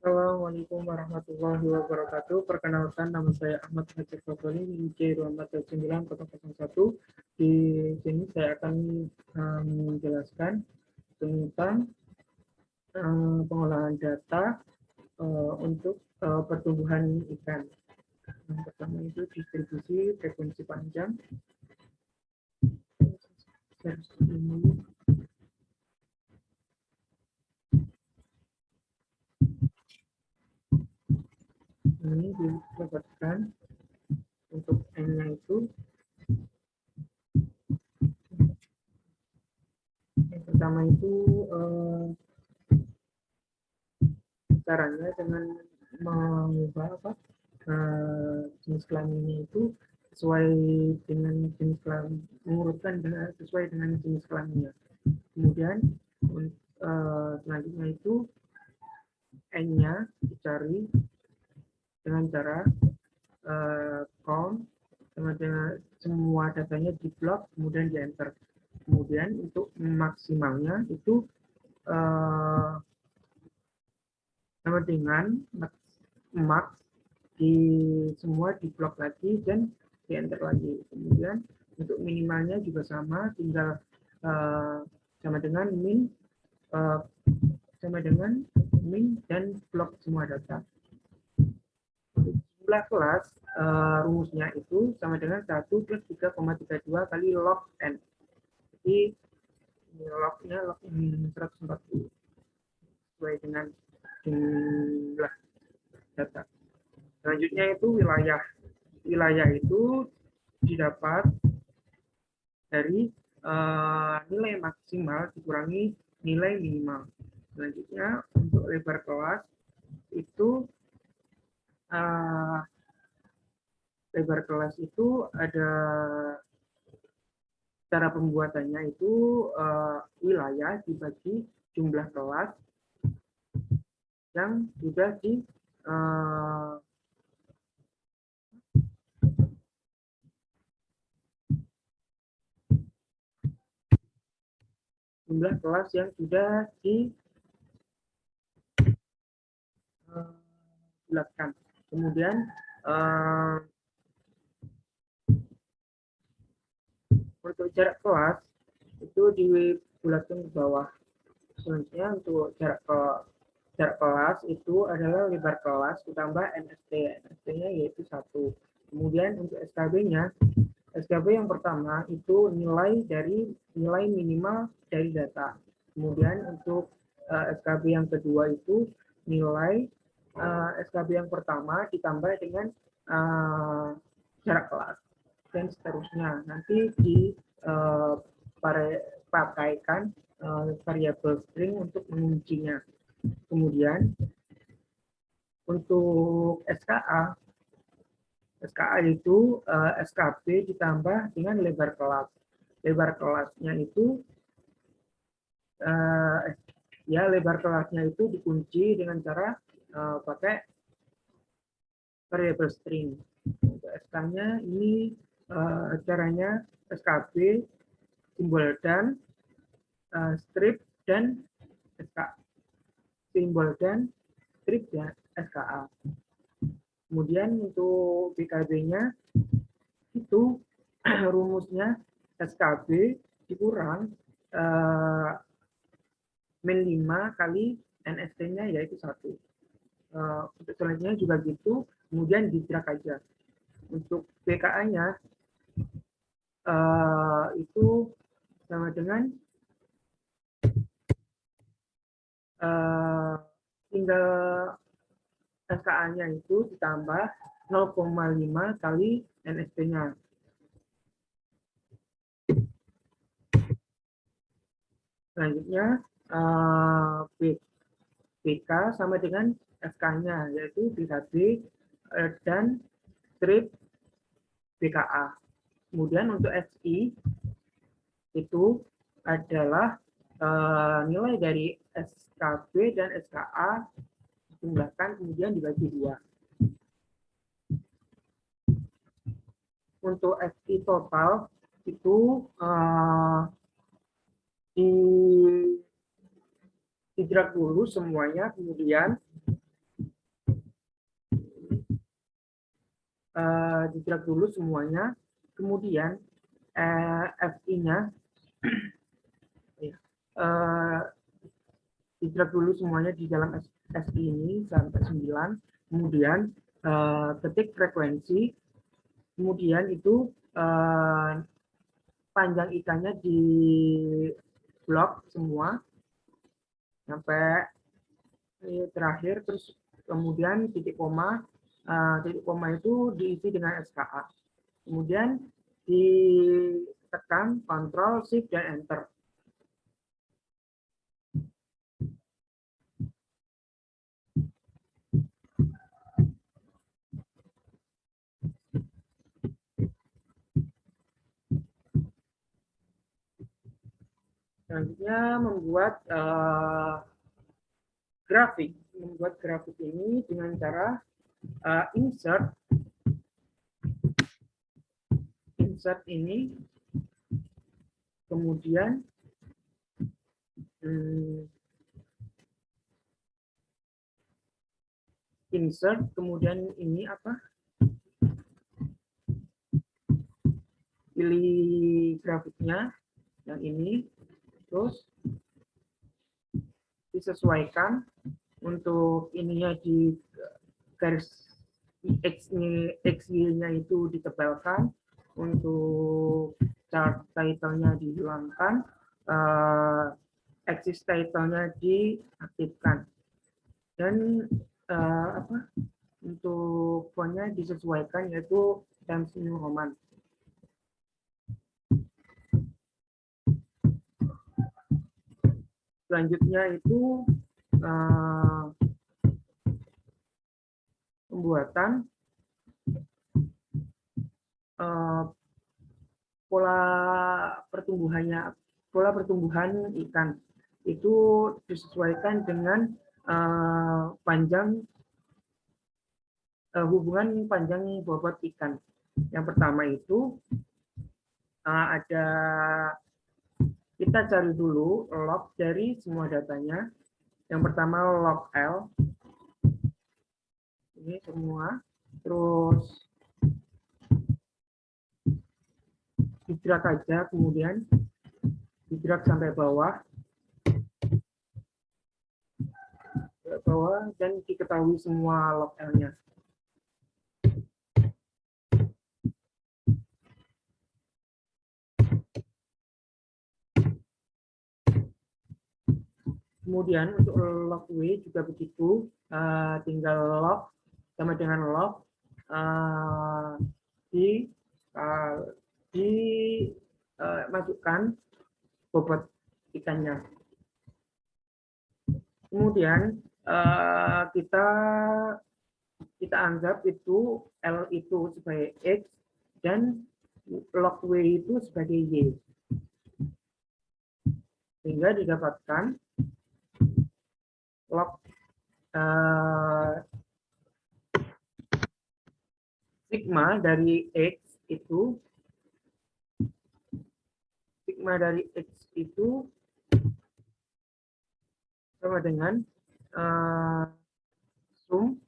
Assalamualaikum warahmatullahi wabarakatuh. Perkenalkan, nama saya Ahmad Haji Fadli, IC 240901. Di sini saya akan menjelaskan tentang pengolahan data untuk pertumbuhan ikan. Yang pertama itu distribusi frekuensi panjang. Ini didapatkan untuk N-nya itu. Yang pertama itu caranya dengan mengubah jenis kelaminnya itu sesuai dengan jenis kelamin, mengurutkan sesuai dengan jenis kelaminnya. Kemudian selanjutnya itu N-nya dicari dengan cara count dengan semua datanya di blok kemudian di enter. Kemudian untuk maksimalnya itu sama dengan max di semua di blok lagi dan di enter lagi. Kemudian untuk minimalnya juga sama, tinggal sama dengan min dan blok semua data. Jumlah kelas rumusnya itu sama dengan 1 plus 3,32 kali log n. Jadi lognya log 140 sesuai dengan jumlah data. Selanjutnya itu wilayah. Wilayah itu didapat dari nilai maksimal dikurangi nilai minimal. Selanjutnya untuk lebar kelas itu ada cara pembuatannya itu wilayah dibagi jumlah kelas yang sudah di jumlah kelas yang sudah dibulatkan. Kemudian untuk jarak kelas itu dibulatkan ke bawah. Selanjutnya untuk jarak kelas itu adalah lebar kelas ditambah NST. NST-nya yaitu 1. Kemudian untuk SKB-nya, SKB yang pertama itu nilai minimal dari data. Kemudian untuk SKB yang kedua itu nilai SKB yang pertama ditambah dengan jarak kelas dan seterusnya. Nanti dipakaikan variabel string untuk menguncinya. Kemudian untuk SKA itu SKB ditambah dengan lebar kelas. Lebar kelasnya itu lebar kelasnya itu dikunci dengan cara pakai variabel string. Untuk SK-nya ini caranya SKB, simbol dan strip dan SK. Simbol dan strip dan SKA. Kemudian untuk BKB-nya itu rumusnya SKB dikurang min 5 kali NST-nya yaitu 1. Untuk selanjutnya juga gitu, kemudian di drag aja. Untuk BKA-nya itu sama dengan tinggal SKA-nya itu ditambah 0,5 kali NST-nya. Selanjutnya BK sama dengan SK-nya, yaitu BKB dan strip BKA. Kemudian untuk SI itu adalah nilai dari SKB dan SKA dijumlahkan kemudian dibagi 2. Untuk SI total itu di drag dulu semuanya, kemudian di-drag dulu semuanya, kemudian FI-nya di-drag dulu semuanya di dalam SI ini sampai 9, kemudian ketik frekuensi, kemudian itu panjang ikannya di blok semua sampai terakhir, terus kemudian titik koma itu diisi dengan SKA, kemudian ditekan Ctrl Shift dan Enter. Selanjutnya membuat grafik. Membuat grafik ini dengan cara insert ini, kemudian insert, kemudian ini apa? Pilih grafiknya yang ini, terus disesuaikan untuk ininya di garis XY-nya itu ditebalkan, untuk chart title-nya dihilangkan, axis title-nya diaktifkan, dan untuk font-nya disesuaikan yaitu Times New Roman. Selanjutnya itu pembuatan pola pertumbuhan ikan itu disesuaikan dengan hubungan panjang bobot ikan. Yang pertama itu ada, kita cari dulu log dari semua datanya. Yang pertama log L, ini semua, terus di-drag aja, kemudian di-drag sampai bawah, dan diketahui semua log L-nya. Kemudian untuk log W juga begitu, tinggal log sama dengan log masukkan bobot ikannya. Kemudian kita anggap itu L itu sebagai X dan log W itu sebagai Y, sehingga didapatkan log sigma dari X itu sama dengan sum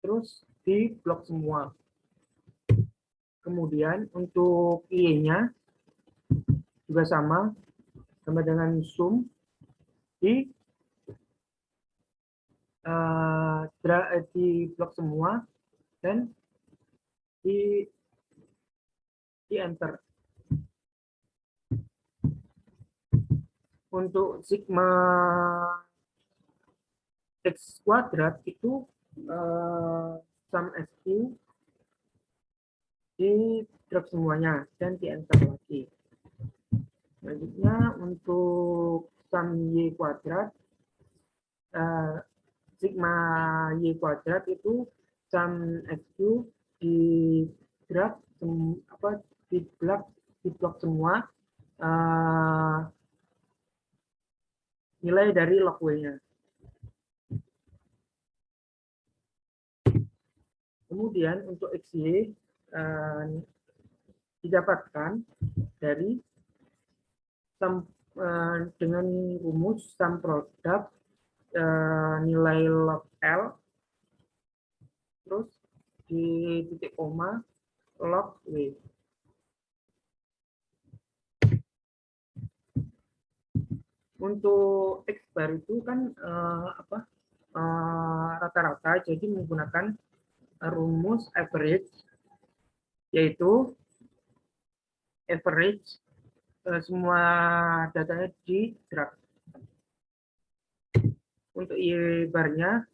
terus di blok semua. Kemudian untuk Y-nya juga sama dengan sum di blok semua dan di enter. Untuk sigma X kuadrat itu sum SQ di drop semuanya dan di enter lagi. Selanjutnya untuk sum Y kuadrat, sigma Y kuadrat itu sum SQ di drop di blok semua nilai dari log W-nya. Kemudian untuk XY didapatkan dari dengan rumus sum product nilai log L terus di titik koma log W. Untuk X bar itu kan rata-rata, jadi menggunakan rumus average, yaitu average semua datanya di drag. Untuk Y barnya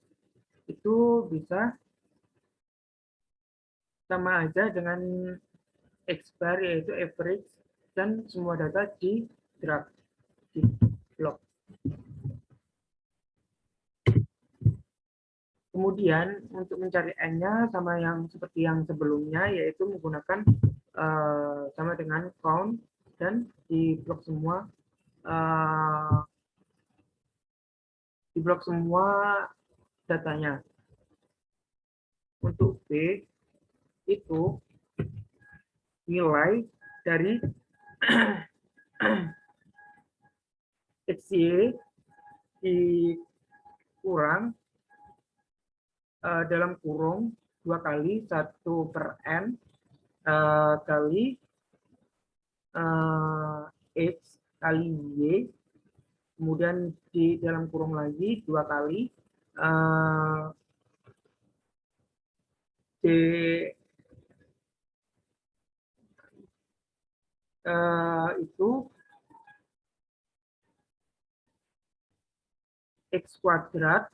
itu bisa sama aja dengan X bar, yaitu average dan semua data di drag, di blok. Kemudian untuk mencari n-nya sama yang seperti yang sebelumnya, yaitu menggunakan sama dengan count dan di blok semua datanya. Untuk B itu nilai dari XY dikurang dalam kurung 2 kali 1/n kali X kali Y, kemudian di dalam kurung lagi 2 kali D itu X kuadrat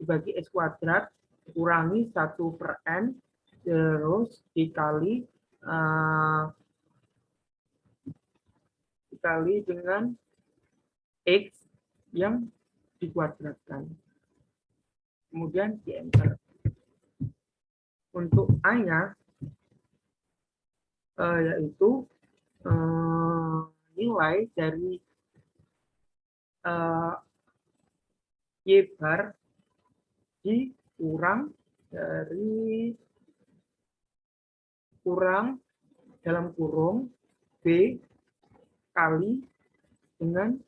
dibagi X kuadrat kurangi 1/n terus dikali dengan X yang dikuadratkan. Kemudian di enter. Untuk A-nya yaitu nilai dari Y bar dikurang dari dalam kurung B kali dengan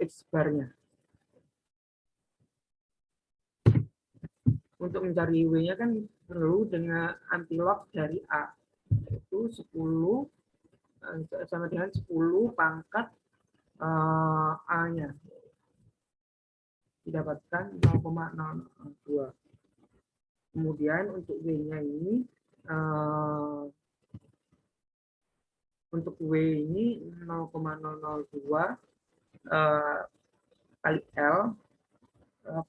X barnya. Untuk mencari W-nya kan perlu dengan antilog dari A, yaitu 10 sama dengan 10 pangkat A-nya. Didapatkan 0,002. Kemudian untuk W-nya ini, untuk W ini 0,002 kali L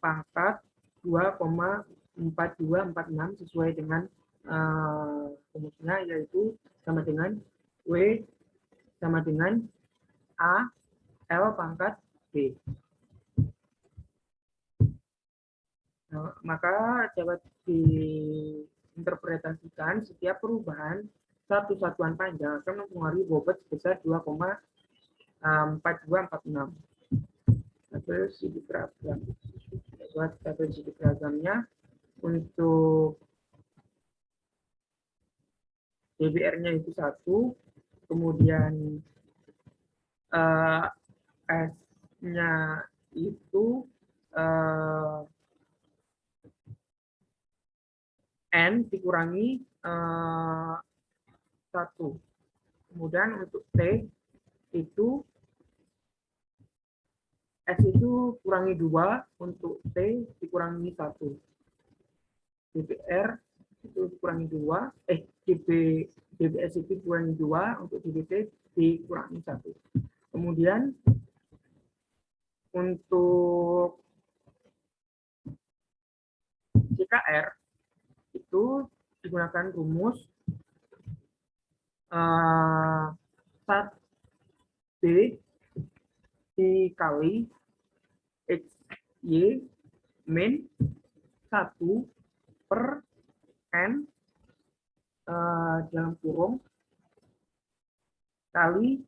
pangkat 2,4246 sesuai dengan rumusnya, yaitu sama dengan W sama dengan A L pangkat B. Nah, maka dapat diinterpretasikan setiap perubahan satu satuan panjang akan mempengaruhi bobot sebesar 2,4246. Tabel sidik ragam. Buat tabel sidik ragamnya, untuk DBR-nya itu 1, kemudian S-nya itu N dikurangi 1. Kemudian untuk T itu S itu kurangi 2, untuk T dikurangi 1. DBR itu dikurangi 2, DBS itu dikurangi 2, untuk DBT dikurangi 1. Kemudian untuk CKR itu digunakan rumus 1B dikali XY min 1 per N dalam kurung kali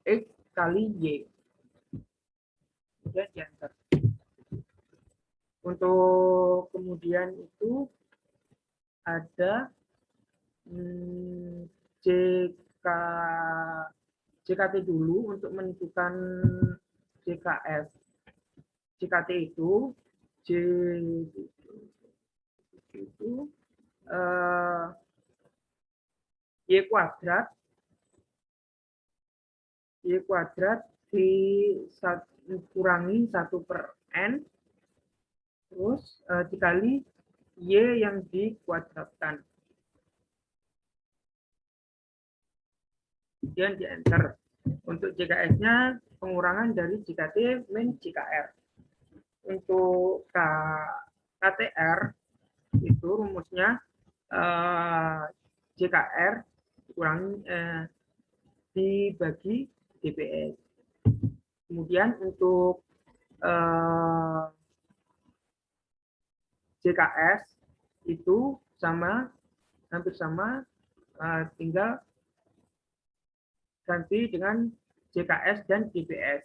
X kali Y. Kemudian di enter. Untuk kemudian itu ada JKT dulu untuk menentukan JKS. JKT itu J itu Y kuadrat dikurangi 1/n terus dikali Y yang dikuadratkan. Kemudian di enter. Untuk JKS-nya pengurangan dari JKT min JKR. Untuk KTR itu rumusnya JKR dikurangi dibagi DPS. Kemudian untuk JKS itu hampir sama, tinggal ganti dengan JKS dan DPS.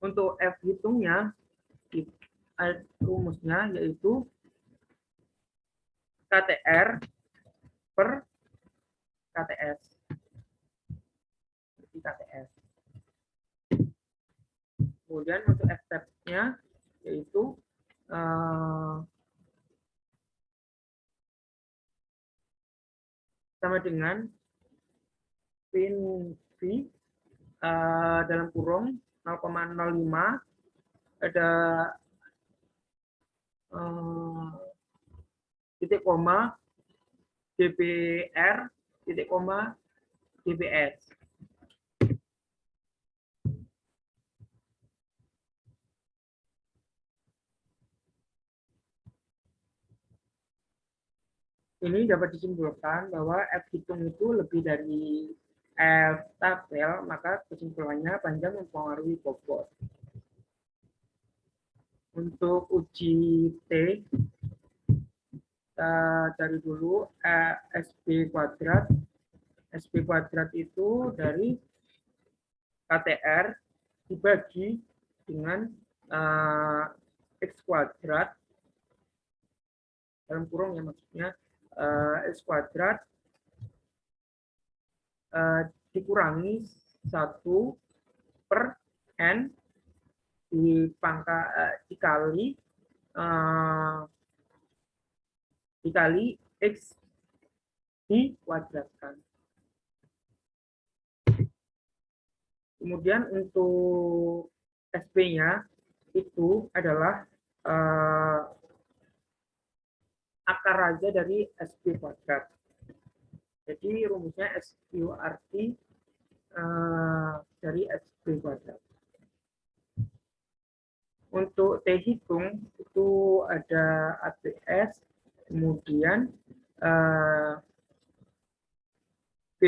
Untuk F hitungnya, rumusnya yaitu KTR per KTS. KTS. Kemudian untuk F-tab-nya yaitu sama dengan pin V dalam kurung 0,05 ada titik koma DPR titik koma DPS. Ini dapat disimpulkan bahwa F hitung itu lebih dari F tabel, maka kesimpulannya panjang mempengaruhi bobot. Untuk uji T, kita cari dulu SP kuadrat. SP kuadrat itu dari KTR dibagi dengan X kuadrat, dalam kurung ya maksudnya, X kuadrat dikurangi 1/n dikali X dikuadratkan. Kemudian untuk SP-nya itu adalah akar raja dari SP kuadrat. Jadi rumusnya SQRT dari SP kuadrat. Untuk T hitung itu ada APS, kemudian B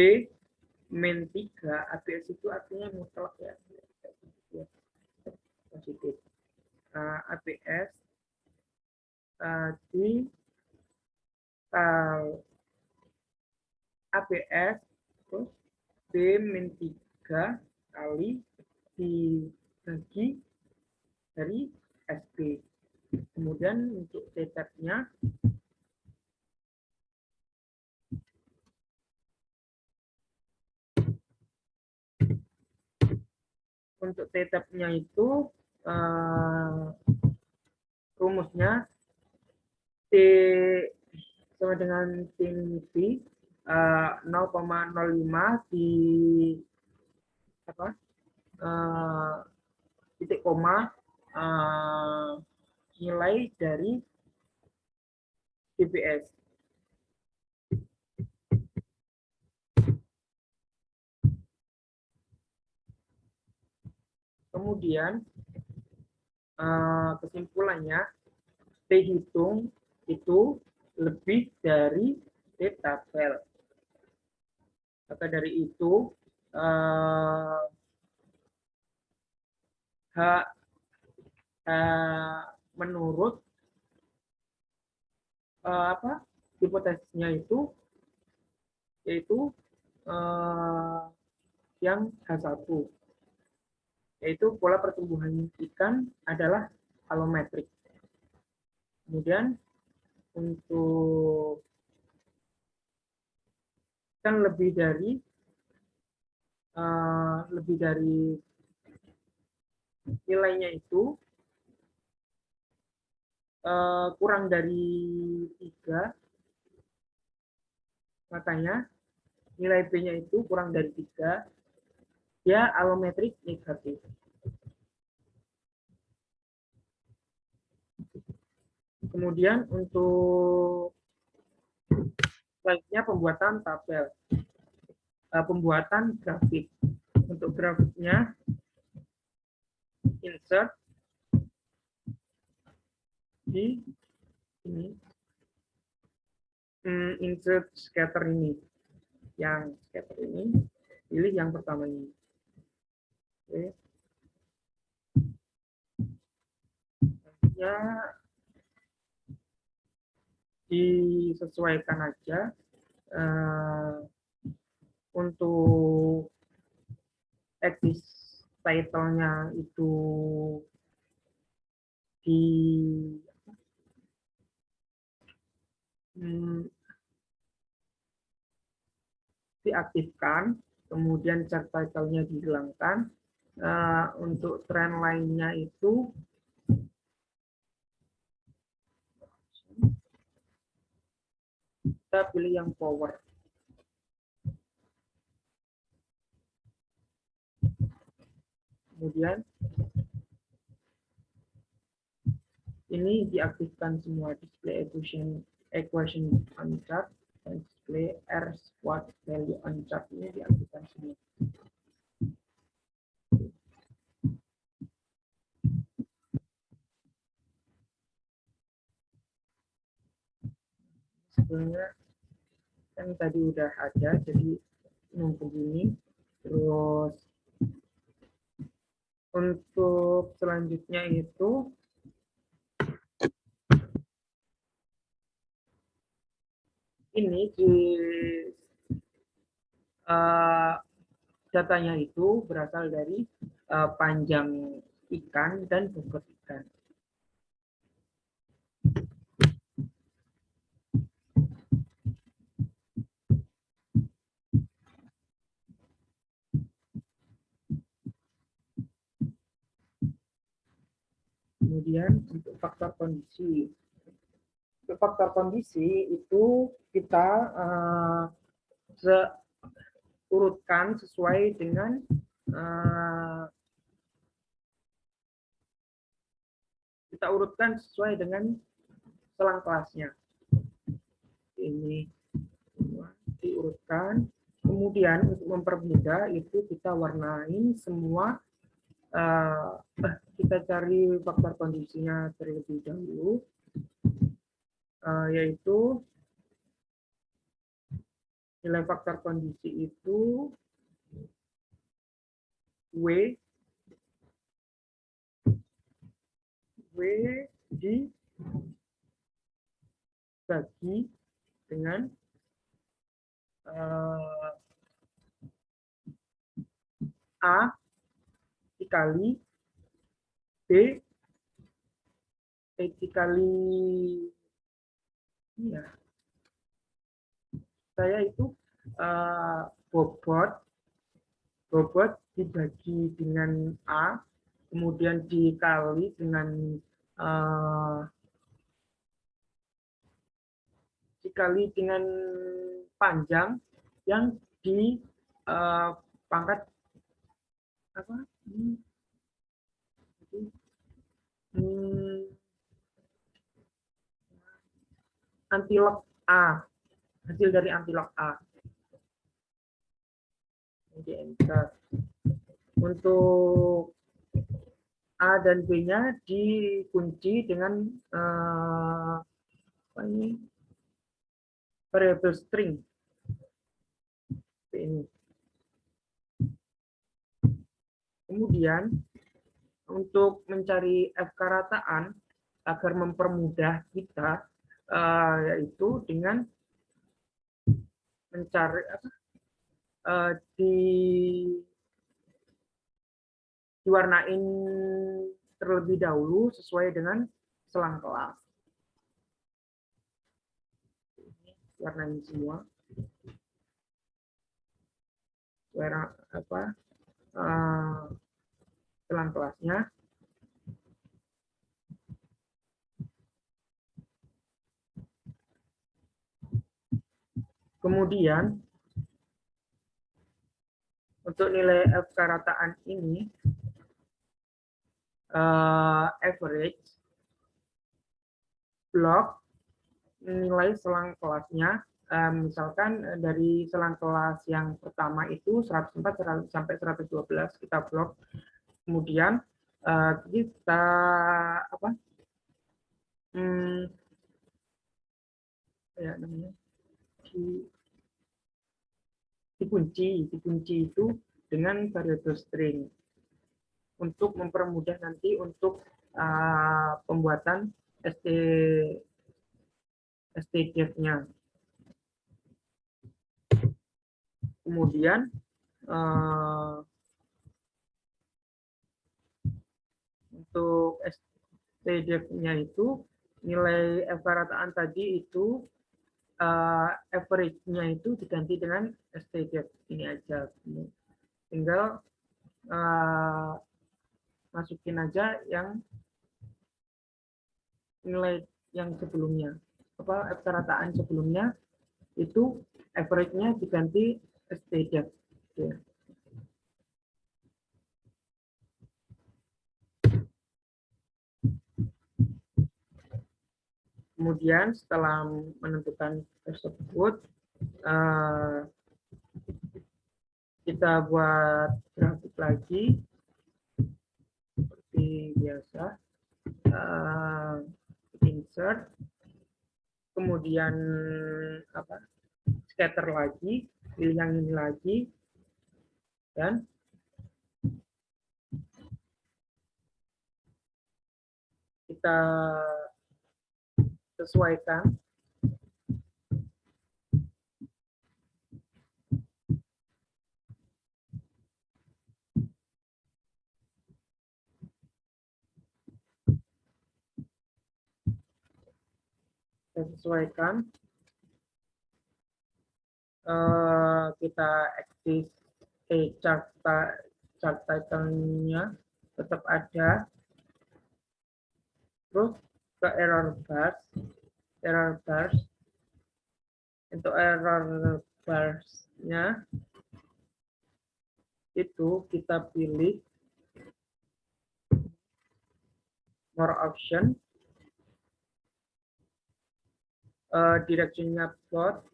min 3, APS itu artinya mutlak ya, positif. APS di APS terus B min 3 kali dibagi dari SP. Kemudian untuk T-tab-nya itu rumusnya T sama dengan sin V 0,05 di titik koma nilai dari DPS. Kemudian kesimpulannya T hitung itu lebih dari T tabel. Maka dari itu menurut hipotesisnya itu yaitu yang H1, yaitu pola pertumbuhan ikan adalah alometrik. Kemudian untuk kan lebih dari nilainya itu kurang dari 3, makanya nilai B-nya itu kurang dari 3, dia alometrik negatif. Kemudian untuk selanjutnya pembuatan tabel, pembuatan grafik. Untuk grafiknya, insert di ini, insert scatter ini, yang scatter ini, pilih yang pertama ini. Oke. Ya, disesuaikan aja untuk text title-nya itu di diaktifkan, kemudian chart title-nya dihilangkan. Untuk trend line-nya itu kita pilih yang power. Kemudian ini diaktifkan semua, display equation on chart dan display R squad value on chart ini diaktifkan semua. Sebenarnya kan tadi udah ada, jadi numpuk ini. Terus untuk selanjutnya itu ini di datanya itu berasal dari panjang ikan dan bobot ikan. Kemudian untuk faktor kondisi. Untuk faktor kondisi itu kita urutkan sesuai dengan selang kelasnya. Ini semua diurutkan. Kemudian untuk mempermudah itu kita warnain semua. Kita cari faktor kondisinya terlebih dahulu, yaitu nilai faktor kondisi itu W dibagi dengan A dikali B dikali saya itu bobot dibagi dengan A, kemudian dikali dengan panjang yang di pangkat apa? Antilog A, hasil dari antilog A. Jadi enter. Untuk A dan B-nya dikunci dengan apa ini? Variable string. Ini. Kemudian untuk mencari FK rataan agar mempermudah kita, yaitu dengan mencari diwarnain terlebih dahulu sesuai dengan selang kelas. Warnain semua. selang kelasnya. Kemudian untuk nilai FK rataan ini average blok nilai selang kelasnya, misalkan dari selang kelas yang pertama itu 104 sampai 112 kita blok. Kemudian kita ya namanya dikunci itu dengan variable string untuk mempermudah nanti untuk pembuatan stdef-nya. Kemudian untuk stdef-nya itu nilai FK rataan tadi itu average-nya itu diganti dengan stdef ini aja. Tinggal masukin aja yang nilai yang sebelumnya, FK rataan sebelumnya itu average-nya diganti stdef. Ya. Kemudian setelah menentukan tersebut, kita buat grafik lagi seperti biasa. Insert, kemudian scatter lagi, pilih yang ini lagi, dan kita sesuaikan kita exist chart title-nya tetap ada, terus ke error bars untuk error bars-nya itu kita pilih more option, direction-nya plot,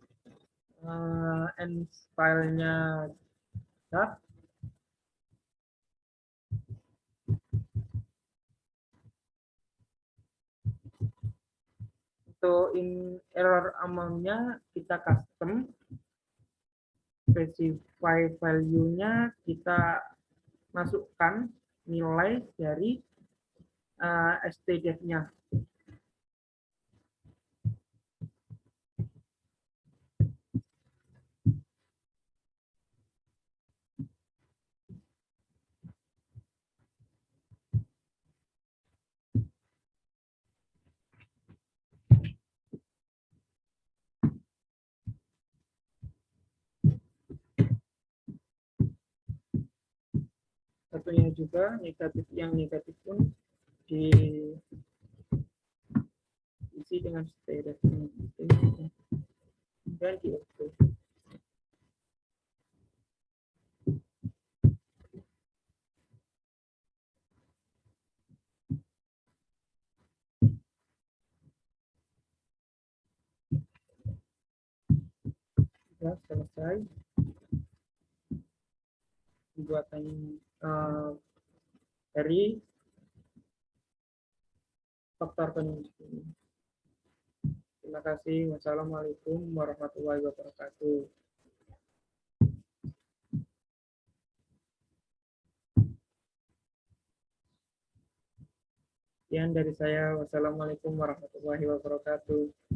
and style-nya chart. Untuk error amount-nya kita custom, specify value-nya kita masukkan nilai dari stdef-nya. Satunya juga negatif, yang negatif pun diisi dengan stdef dan di oke. Sudah selesai pembuatan dari faktor penyusun ini. Terima kasih. Wassalamualaikum warahmatullahi wabarakatuh. Sekian dari saya. Wassalamualaikum warahmatullahi wabarakatuh.